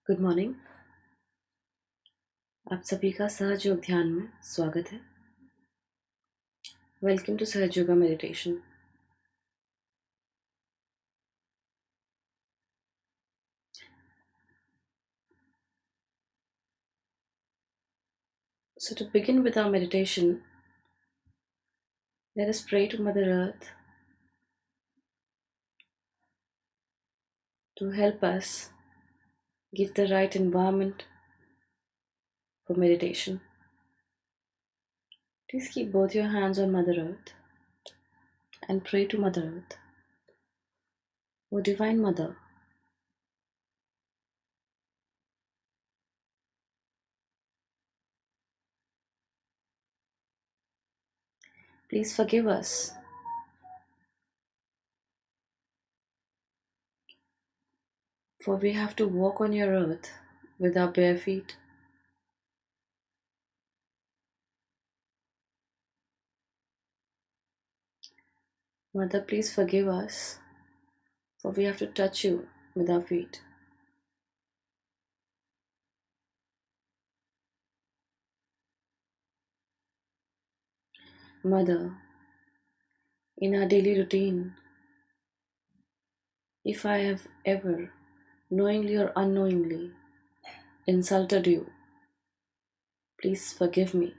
Good morning. आप सभी का सहज योग ध्यान में स्वागत है। वेलकम टू सहज yoga meditation. So to begin with our meditation, let us pray to Mother Earth to help us give the right environment for meditation. Please keep both your hands on Mother Earth and pray to Mother Earth. O Divine Mother, please forgive us for we have to walk on your earth with our bare feet. Mother, please forgive us for we have to touch you with our feet. Mother, in our daily routine, if I have ever, knowingly or unknowingly, insulted you, please forgive me.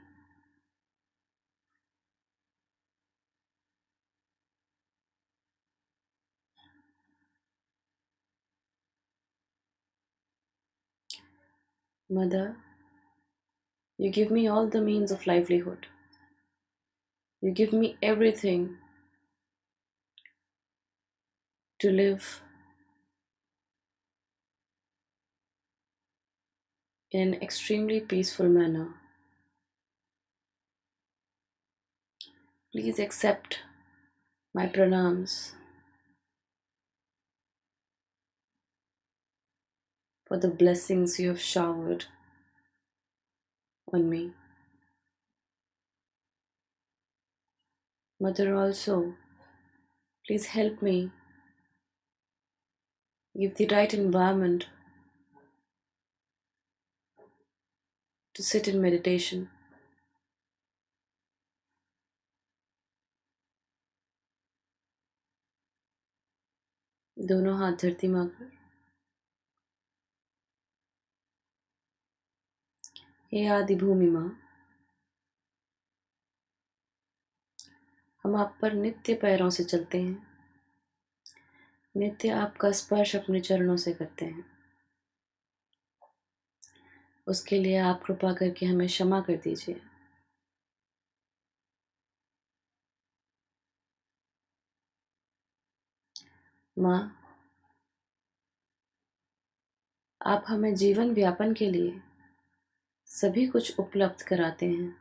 Mother, you give me all the means of livelihood. You give me everything to live in an extremely peaceful manner. Please accept my pranams for the blessings you have showered on me. Mother, also, please help me give the right environment to sit in meditation. दोनों हाथ धरती माँ पर। हे आदि भूमि माँ, हम आप पर नित्य पैरों से चलते हैं, नित्य आपका स्पर्श अपने चरणों से करते हैं। उसके लिए आप कृपा करके हमें क्षमा कर दीजिए। माँ, आप हमें जीवन व्यापन के लिए सभी कुछ उपलब्ध कराते हैं।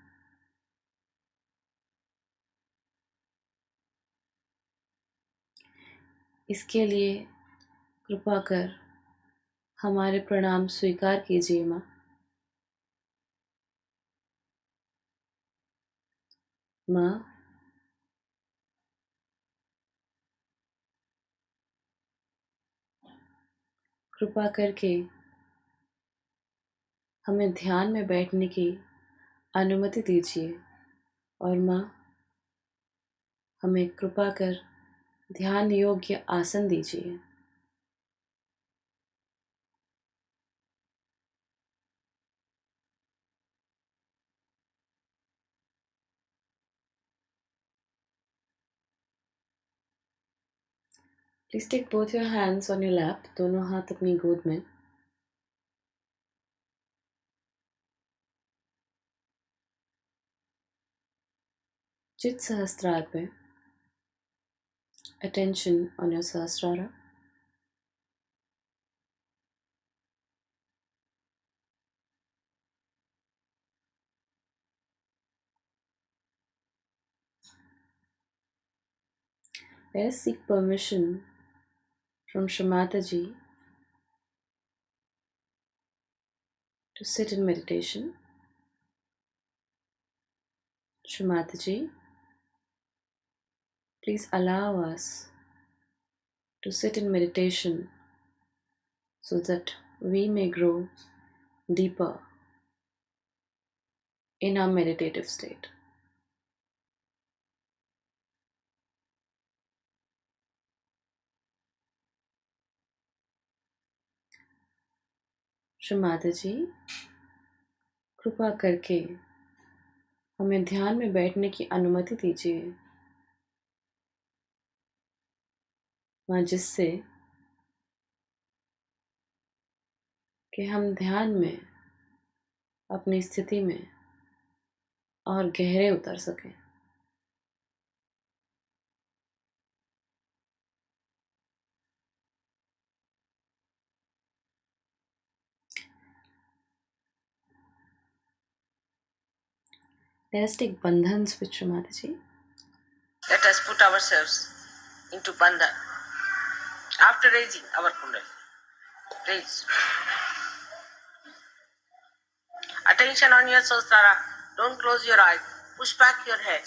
इसके लिए कृपा कर हमारे प्रणाम स्वीकार कीजिए माँ। माँ, कृपा करके हमें ध्यान में बैठने की अनुमति दीजिए और माँ, हमें कृपा कर ध्यान योग्य आसन दीजिए। Please take both your hands on your lap, दोनों हाथ अपनी गोद में। चित सहस्त्रार पे, attention on your Sahasrara. Let us seek permission from Shri Mataji to sit in meditation. Shri Mataji, please allow us to sit in meditation so that we may grow deeper in our meditative state. Shri Mata जी, कृपा करके हमें ध्यान में बैठने की अनुमति दीजिए, माँ, जिससे कि हम ध्यान में अपनी स्थिति में और गहरे उतर सकें। Let us take bandhans with Shri Mataji. Let us put ourselves into bandhan after raising our kundalini. Raise. Attention on your sahasrara. Don't close your eyes. Push back your head.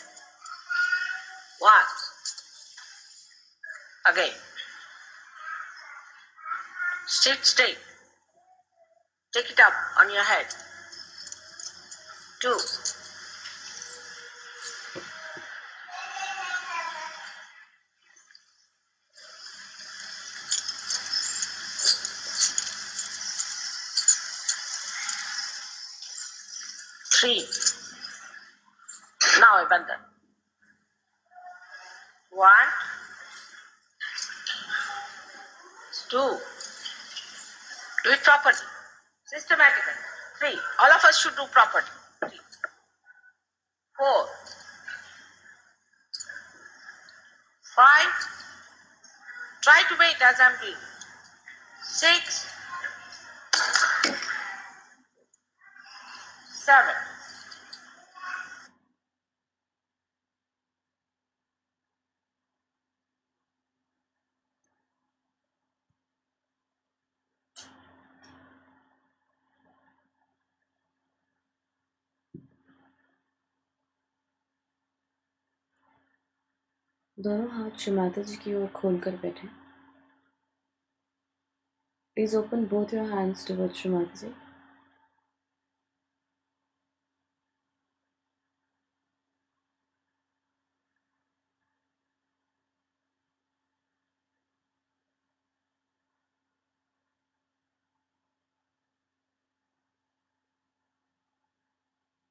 One. Again. Sit straight. Take it up on your head. Two. Three. Now a bandhan. One. Two. Do it properly. Systematically. Three. All of us should do properly. Three. Four. Five. Try to wait as I'm doing. Six. Seven. दोनों हाथ श्री माता जी की ओर खोलकर बैठें. Please open both your hands towards Shri Mataji.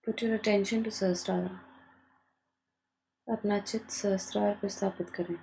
Put your attention to Sahasrara. अपना चित्त सहस्त्रार पर स्थापित करें.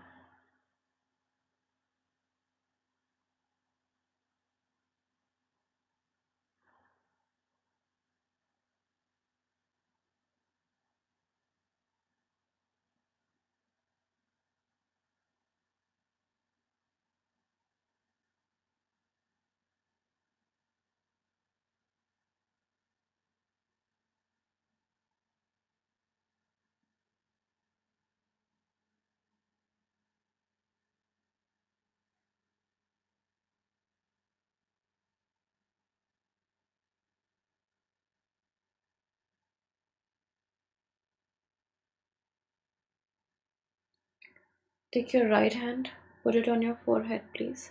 Take your right hand, put it on your forehead, please.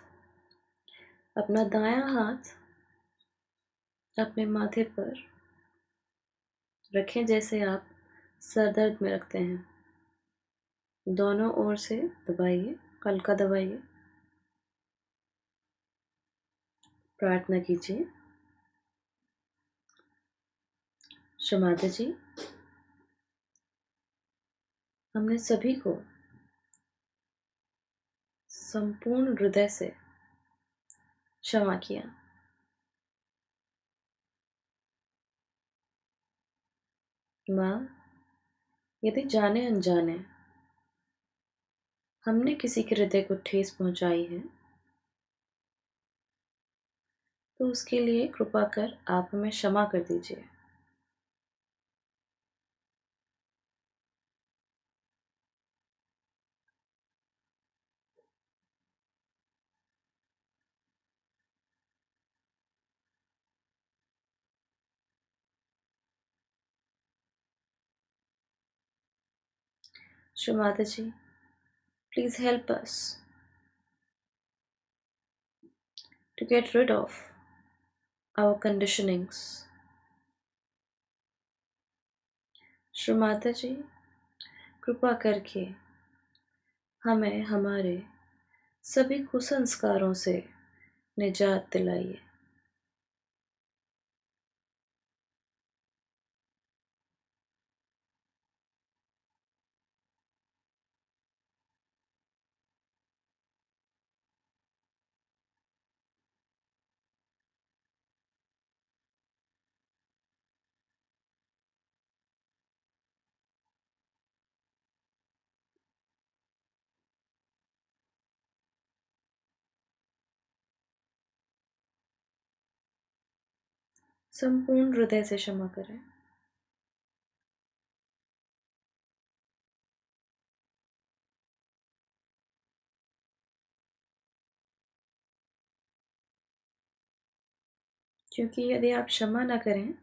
अपना दायां हाथ अपने माथे पर रखें जैसे आप सर दर्द में रखते हैं. दोनों ओर से दबाइए, हल्का दबाइए. प्रार्थना कीजिए. श्री माता जी, हमने सभी को संपूर्ण हृदय से क्षमा किया. माँ, यदि जाने अनजाने हमने किसी के हृदय को ठेस पहुंचाई है तो उसके लिए कृपा कर आप हमें क्षमा कर दीजिए. श्री माता जी, please help us to get rid of our conditionings. Shri माताजी, कृपा करके हमें हमारे सभी कुसंस्कारों से निजात दिलाइए। संपूर्ण हृदय से क्षमा करें। क्योंकि यदि आप क्षमा ना करें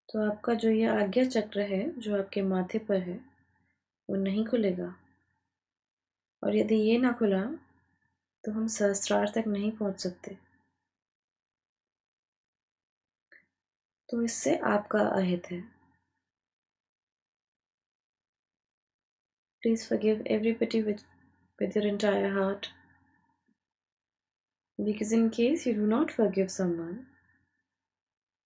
तो आपका जो ये आज्ञा चक्र है जो आपके माथे पर है वो नहीं खुलेगा, और यदि ये ना खुला तो हम सहस्त्रार तक नहीं पहुंच सकते। तो इससे आपका अहित है। Please forgive everybody with your entire heart, because in case you do not forgive someone,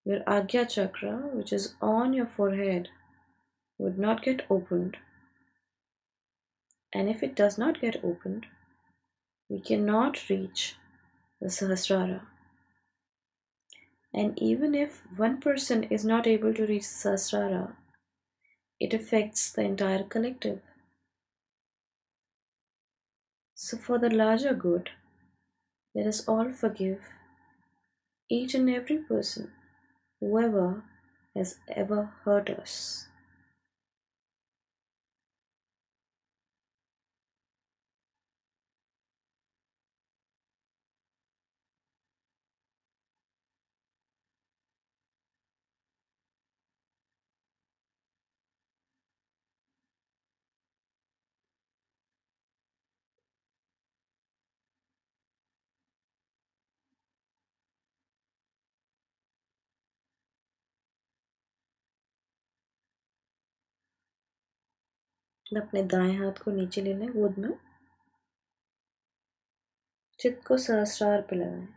your Agya chakra, which is on your forehead, would not get opened. And if it does not get opened, we cannot reach the Sahasrara. And even if one person is not able to reach the Sahasrara, it affects the entire collective. So for the larger good, let us all forgive each and every person, whoever has ever hurt us. अपने दाएं हाथ को नीचे ले लें गोद में, चित्त को सहस्रार पे लगाएं।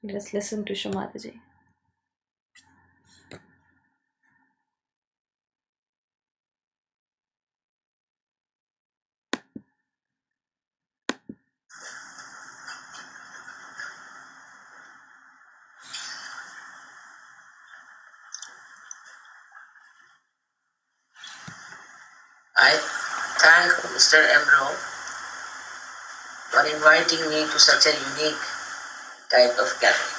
Let's listen to Shri Mataji. I thank Mr. Emro for inviting me to such a unique type of gathering.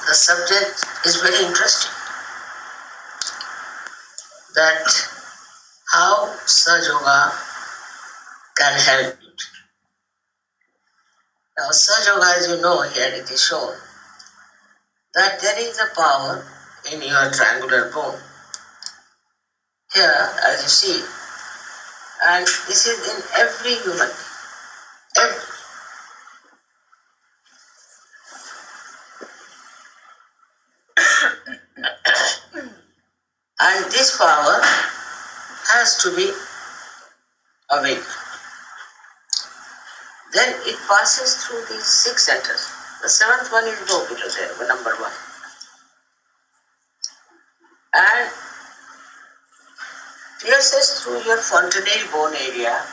The subject is very interesting, that how Sahaja Yoga can help you. Now Sahaja Yoga, as you know, here it is shown that there is a power in your triangular bone. Here, as you see, and this is in every human being. Every. And this power has to be awakened. Then it passes through these 6 centers. The 7th one is located there, number 1. And pierces through your fontanelle bone area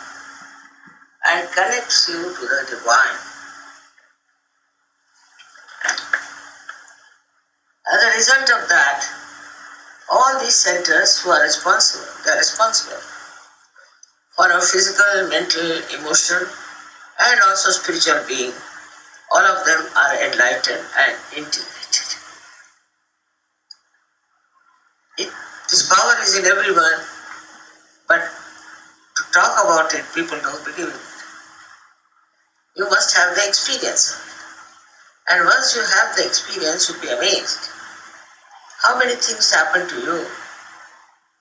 and connects you to the divine. As a result of that, all these centers who are responsible, they are responsible for our physical, mental, emotional, and also spiritual being all of them are enlightened and integrated. This power is in everyone, but to talk about it, people don't believe it. You must have the experience. And once you have the experience, you'll be amazed how many things happen to you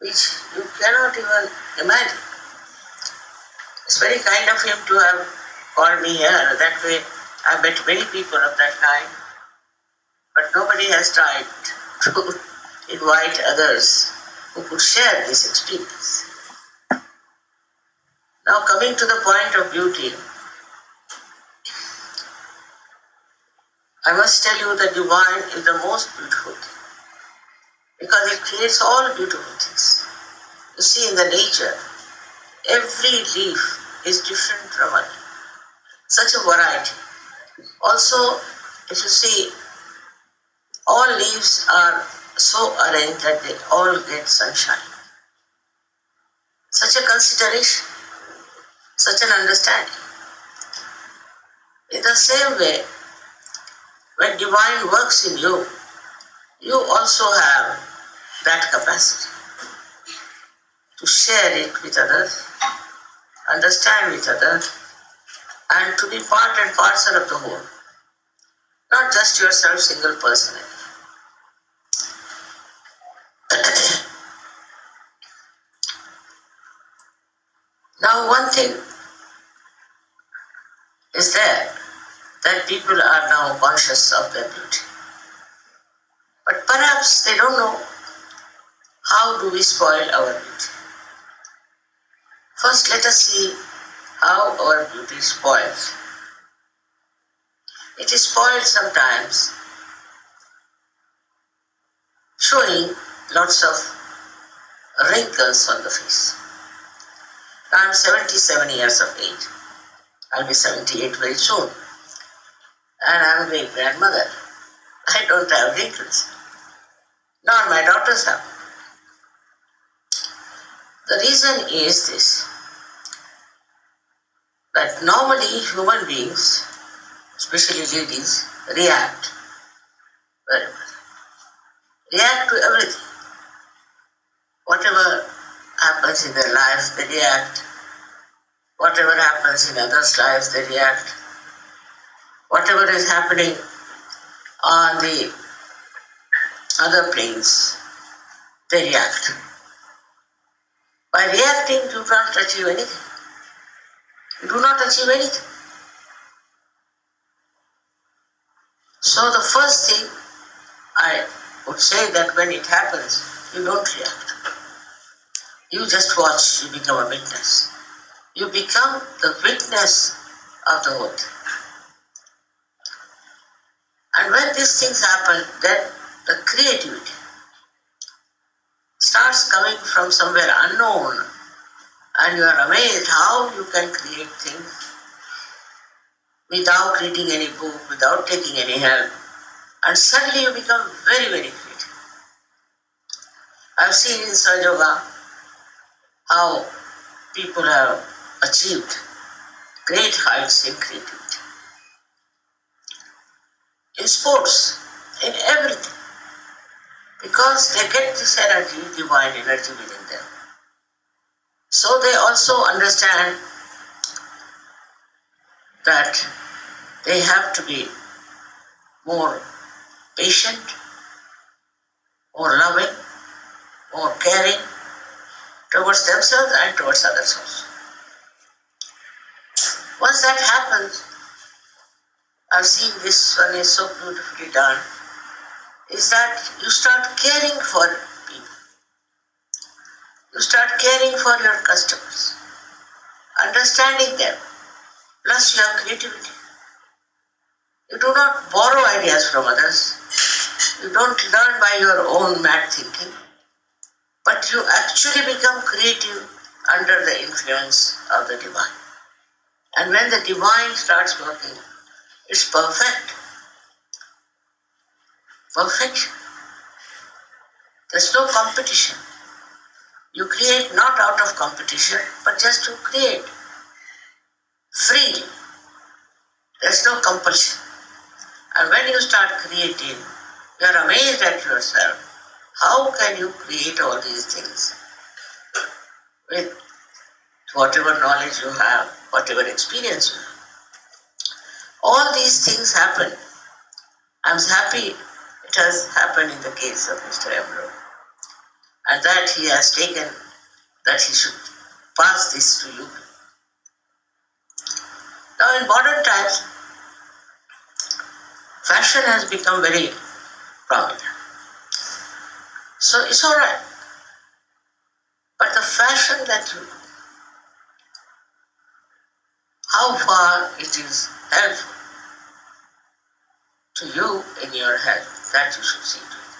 which you cannot even imagine. It's very kind of him to have called me here. That way I met many people of that kind, but nobody has tried to invite others who could share this experience. Now coming to the point of beauty, I must tell you that divine is the most beautiful thing because it creates all beautiful things. You see in the nature, every leaf is different from other. Such a variety. Also, if you see, all leaves are so arranged that they all get sunshine. Such a consideration, such an understanding. In the same way, when divine works in you, you also have that capacity to share it with others, understand with others, and to be part and parcel of the whole. Not just yourself, single person. Now one thing is there, that people are now conscious of their beauty. But perhaps they don't know how do we spoil our beauty. First let us see how our beauty is spoiled. It is spoiled sometimes showing lots of wrinkles on the face. Now I am 77 years of age. I'll be 78 very soon. And I am a great grandmother. I don't have wrinkles. Nor my daughters have. The reason is this, that normally human beings, especially ladies, react very well. React to everything. Whatever happens in their life, they react. Whatever happens in others' lives, they react. Whatever is happening on the other planes, they react. By reacting, you do not achieve anything. You do not achieve anything. So the first thing I would say that when it happens, you don't react. You just watch, you become a witness. You become the witness of the whole thing. And when these things happen, then the creativity starts coming from somewhere unknown, and you are amazed how you can create things without reading any book, without taking any help, and suddenly you become very, very creative. I've seen in Sahaja Yoga how people have achieved great heights in creativity. In sports, in everything, because they get this energy, divine energy within them. So they also understand that they have to be more patient, more loving, more caring towards themselves and towards others also. Once that happens, I've seen this one is so beautifully done, is that you start caring for people. You start caring for your customers, understanding them, plus you have creativity. You do not borrow ideas from others. You don't learn by your own mad thinking, but you actually become creative under the influence of the divine. And when the divine starts working, it's perfect. Perfection. There's no competition. You create not out of competition, but just to create freely. There's no compulsion. And when you start creating, you are amazed at yourself. How can you create all these things with whatever knowledge you have, whatever experience you have? All these things happen. I'm happy it has happened in the case of Mr. Emro, and that he has taken that he should pass this to you. Now in modern times, fashion has become very prominent. So it's alright. But the fashion that you, how far it is helpful to you in your health, that you should see to it.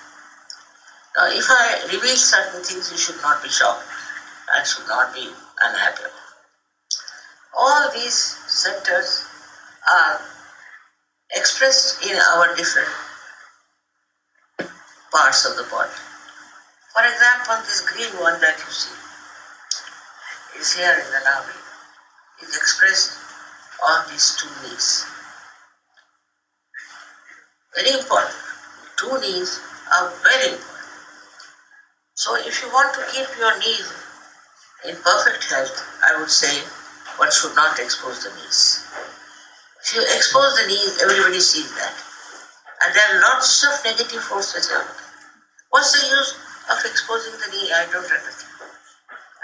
Now if I reveal certain things, you should not be shocked and should not be unhappy. All these centers are expressed in our different parts of the body. For example, this green one that you see is here in the navi, is expressed on these two knees. Very important. Two knees are very important. So if you want to keep your knees in perfect health, I would say one should not expose the knees. If you expose the knees, everybody sees that. And there are lots of negative forces around. What's the use of exposing the knee? I don't understand.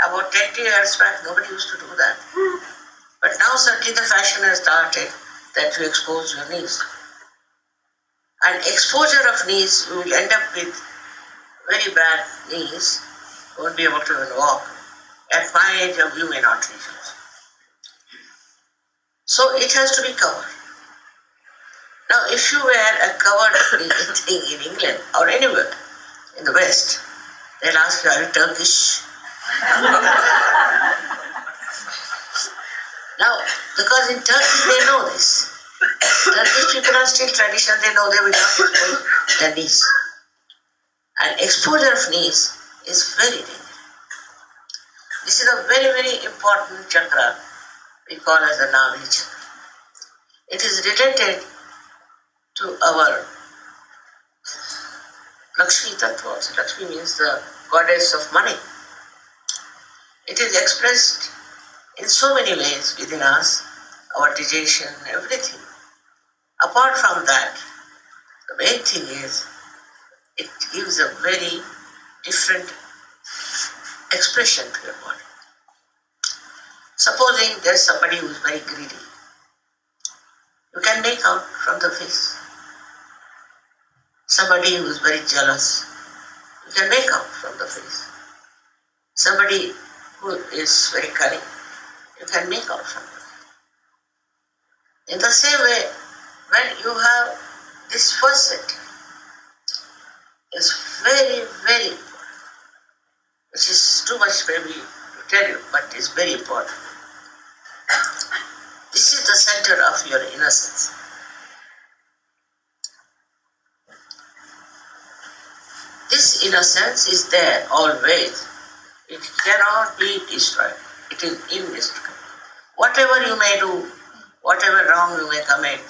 About 20 years back, nobody used to do that. But now certainly the fashion has started that you expose your knees. And exposure of knees, you will end up with very bad knees, you won't be able to even walk. At my age, you may not reach it. So it has to be covered. Now if you wear a covered thing in England or anywhere in the West, they'll ask you, are you Turkish? Now, because in Turkey they know this. Turkish people are still traditional, they know they will not expose their knees. And exposure of knees is very dangerous. This is a very, very important chakra we call as the Navi chakra. It is related to our Lakshmi Tattva also. Lakshmi means the goddess of money. It is expressed in so many ways within us, our digestion, everything. Apart from that, the main thing is it gives a very different expression to your body. Supposing there's somebody who is very greedy, you can make out from the face. Somebody who is very jealous, you can make out from the face. Somebody who is very cunning, you can make out from the face. In the same way, when you have this first set, is very, very important, which is too much maybe to tell you, but it's very important. This is the center of your innocence. This innocence is there always. It cannot be destroyed. It is indestructible. Whatever you may do, whatever wrong you may commit,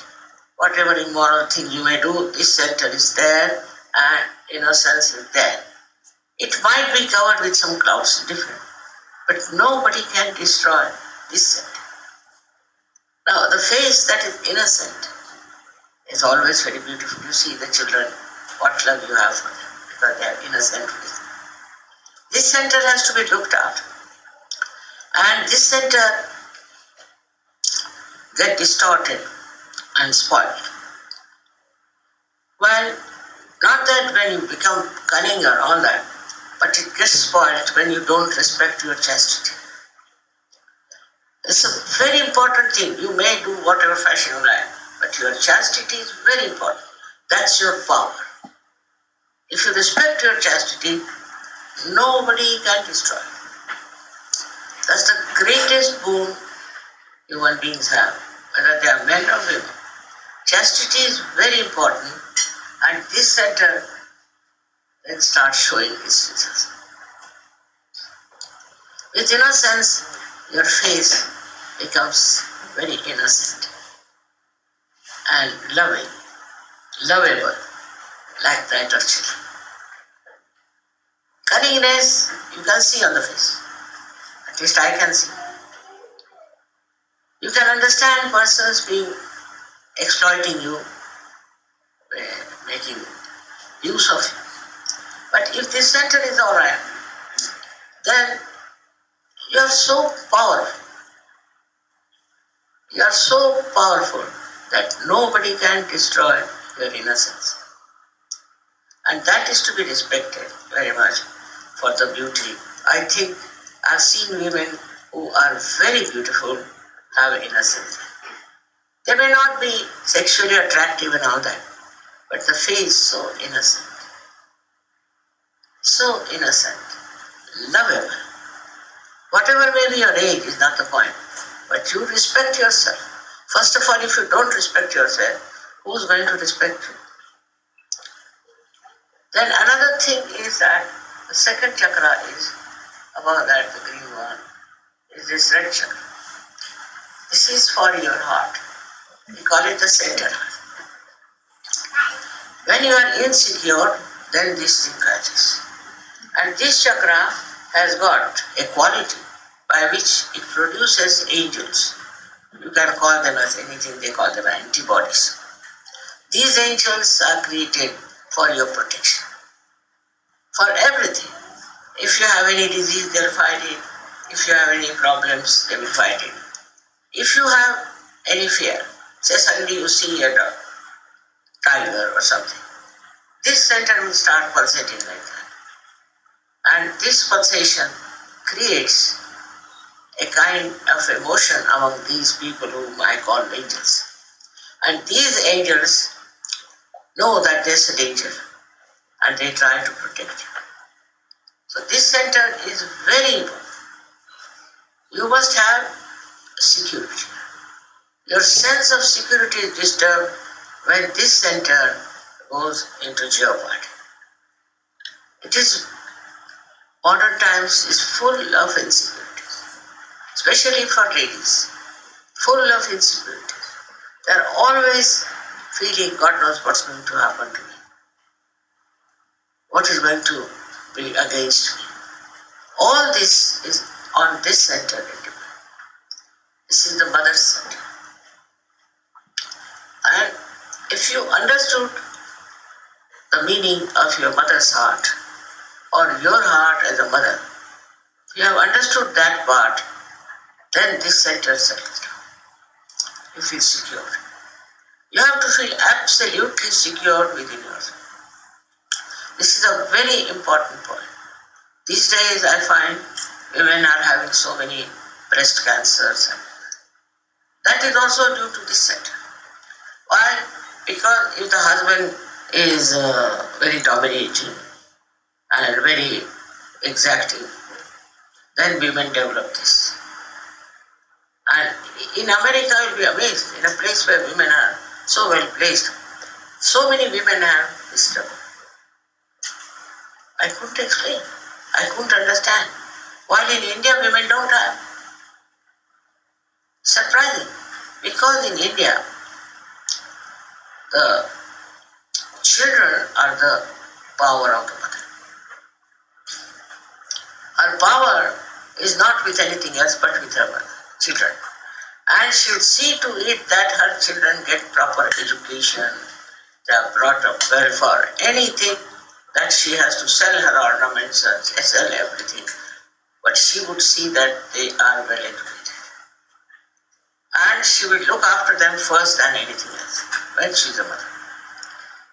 whatever immoral thing you may do, this center is there and innocence is there. It might be covered with some clouds, different, but nobody can destroy this center. Now, the face that is innocent is always very beautiful. You see the children, what love you have for them, because they are innocent. This center has to be looked at. And this center gets distorted and spoiled. Well, not that when you become cunning or all that, but it gets spoiled when you don't respect your chastity. It's a very important thing. You may do whatever fashion you like, but your chastity is very important. That's your power. If you respect your chastity, nobody can destroy it. That's the greatest boon human beings have, whether they are men or women. Chastity is very important, and this center then starts showing its results. With innocence, your face becomes very innocent and loving. lovable, like that of children. Cunningness you can see on the face. At least I can see. You can understand persons being exploiting you, making use of you. But if this center is alright, then you are so powerful. You are so powerful that nobody can destroy your innocence. And that is to be respected very much for the beauty. I think I've seen women who are very beautiful have innocence. They may not be sexually attractive and all that, but the face so innocent. So innocent, lovable. Whatever may be your age is not the point, but you respect yourself. First of all, if you don't respect yourself, who's going to respect you? Then another thing is that the second chakra is above that, the green one, is this red chakra. This is for your heart. We call it the center. When you are insecure, then this thing catches. And this chakra has got a quality by which it produces angels. You can call them as anything, they call them antibodies. These angels are created for your protection, for everything. If you have any disease, they'll fight it. If you have any problems, they will fight it. If you have any fear, say suddenly you see a tiger or something, this center will start pulsating like that. And this pulsation creates a kind of emotion among these people whom I call angels. And these angels know that there's a danger and they try to protect you. So this center is very important. You must have security. Your sense of security is disturbed when this center goes into jeopardy. It is, modern times is full of insecurities, especially for ladies, full of insecurities. They are always feeling God knows what's going to happen to me. What is going to be against me? All this is on this center. This is the mother's center. And if you understood the meaning of your mother's heart, or your heart as a mother, if you have understood that part, then this center settles down. You feel secure. You have to feel absolutely secure within yourself. This is a very important point. These days I find women are having so many breast cancers. That is also due to this center. Why? Because if the husband is very dominating and very exacting, then women develop this. And in America, you'll be amazed, in a place where women are so well placed, so many women have this trouble. I couldn't explain. I couldn't understand. While in India, women don't have. Surprising. Because in India, the children are the power of the mother. Her power is not with anything else but with her mother, children. And she will see to it that her children get proper education, they are brought up well for anything that she has to sell her ornaments and sell everything. But she would see that they are well educated. And she will look after them first than anything else when she is a mother.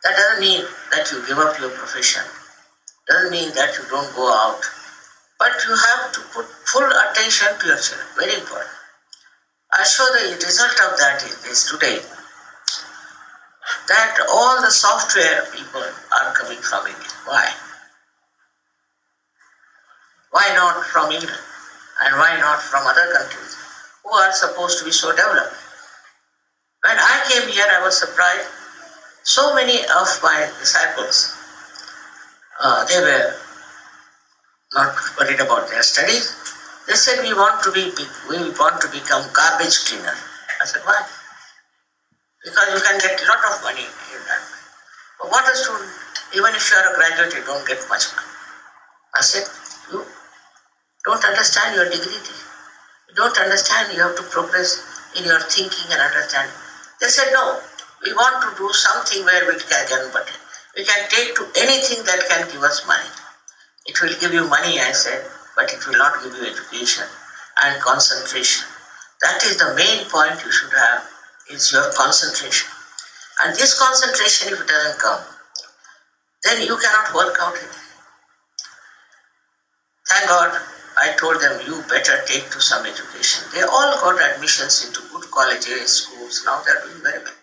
That doesn't mean that you give up your profession, doesn't mean that you don't go out, but you have to put full attention to your children, very important. I show the result of that is this today, that all the software people are coming from India. Why? Why not from England? And why not from other countries who are supposed to be so developed? When I came here, I was surprised. So many of my disciples, they were not worried about their studies. They said, we want to become garbage cleaner. I said, why? Because you can get a lot of money in that. But what a student, even if you are a graduate, you don't get much money. I said, you don't understand your dignity. You don't understand you have to progress in your thinking and understanding. They said, no, we want to do something where we can, but we can take to anything that can give us money. It will give you money, I said, but it will not give you education and concentration. That is the main point you should have, is your concentration. And this concentration, if it doesn't come, then you cannot work out it. Thank God, I told them, you better take to some education. They all got admissions into good colleges, schools. Now they are doing very well.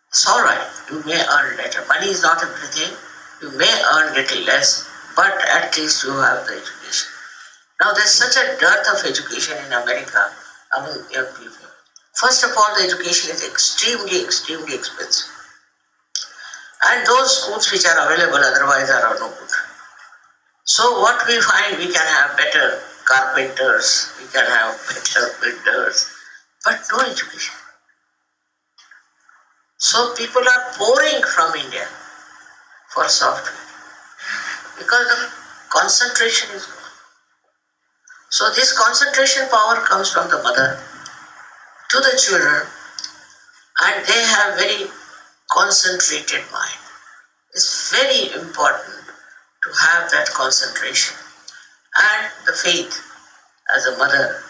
It's all right. You may earn better. Money is not everything. You may earn little less, but at least you have the education. Now there's such a dearth of education in America among young people. First of all, the education is extremely, extremely expensive. And those schools which are available otherwise are no good. So what we find, we can have better carpenters, we can have better builders, but no education. So people are pouring from India for software because the concentration is gone. So this concentration power comes from the mother to the children, and they have very concentrated mind. It's very important to have that concentration and the faith as a mother.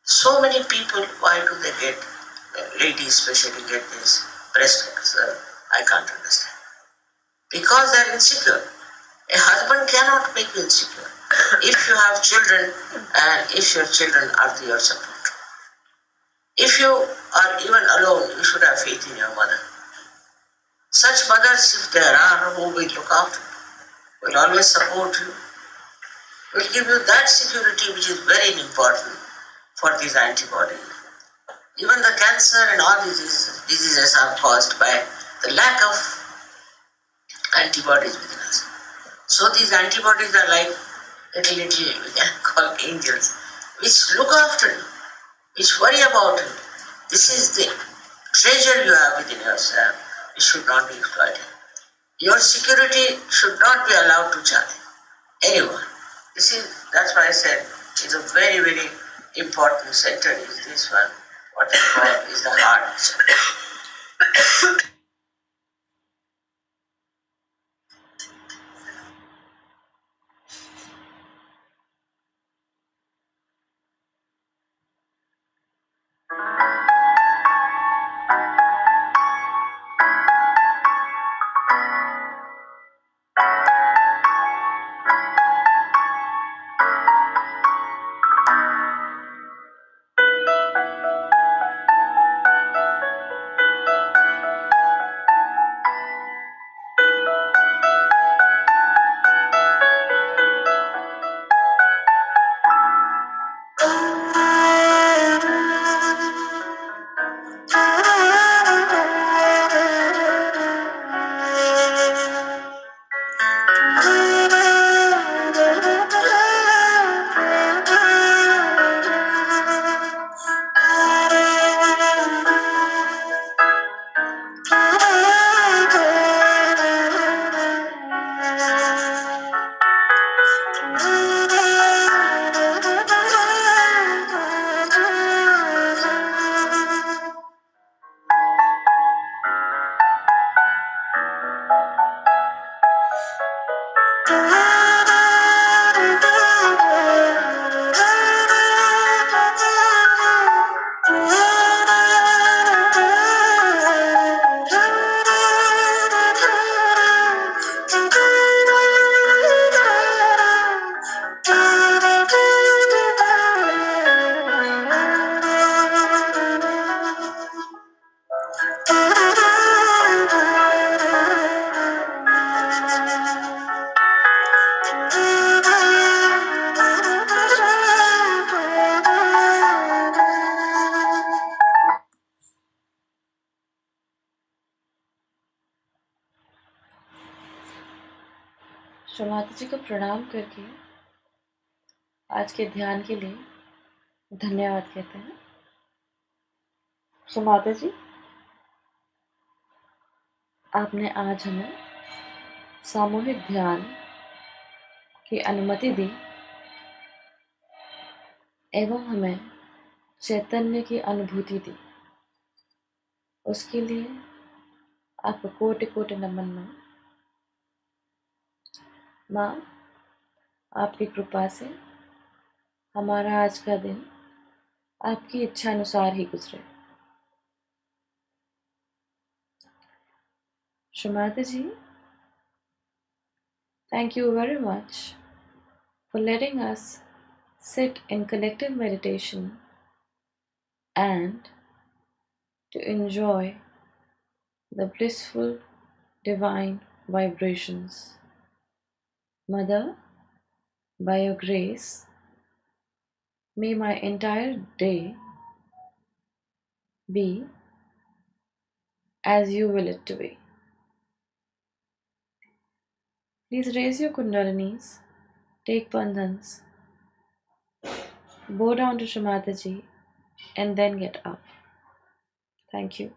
So many people, why do they get, ladies especially get this breast cancer? I can't understand. Because they're insecure. A husband cannot make you insecure. If you have children and if your children are your support. If you are even alone, you should have faith in your mother. Such mothers, if there are, who will look after you, will always support you, will give you that security which is very important for these antibodies. Even the cancer and all these diseases are caused by the lack of antibodies within us. So these antibodies are like little, we can call angels, which look after you, which worry about you. This is the treasure you have within yourself. It should not be exploited. Your security should not be allowed to challenge anyone. That's why I said it's a very, very important center is this one. What I call is the heart. Shri Mata जी को प्रणाम करके आज के ध्यान के लिए धन्यवाद कहते हैं। श्री माता जी, आपने आज हमें सामूहिक ध्यान की अनुमति दी एवं हमें चैतन्य की अनुभूति दी। उसके लिए आपको कोटि कोटि नमन माँ। माँ, आपकी कृपा से हमारा आज का दिन आपकी इच्छा अनुसार ही गुजरे। Shri Mataji, thank you very much for letting us sit in collective meditation and to enjoy the blissful divine vibrations. Mother, by your grace, may my entire day be as you will it to be. Please raise your kundalinis, take bandhans, bow down to Shri Mataji, and then get up. Thank you.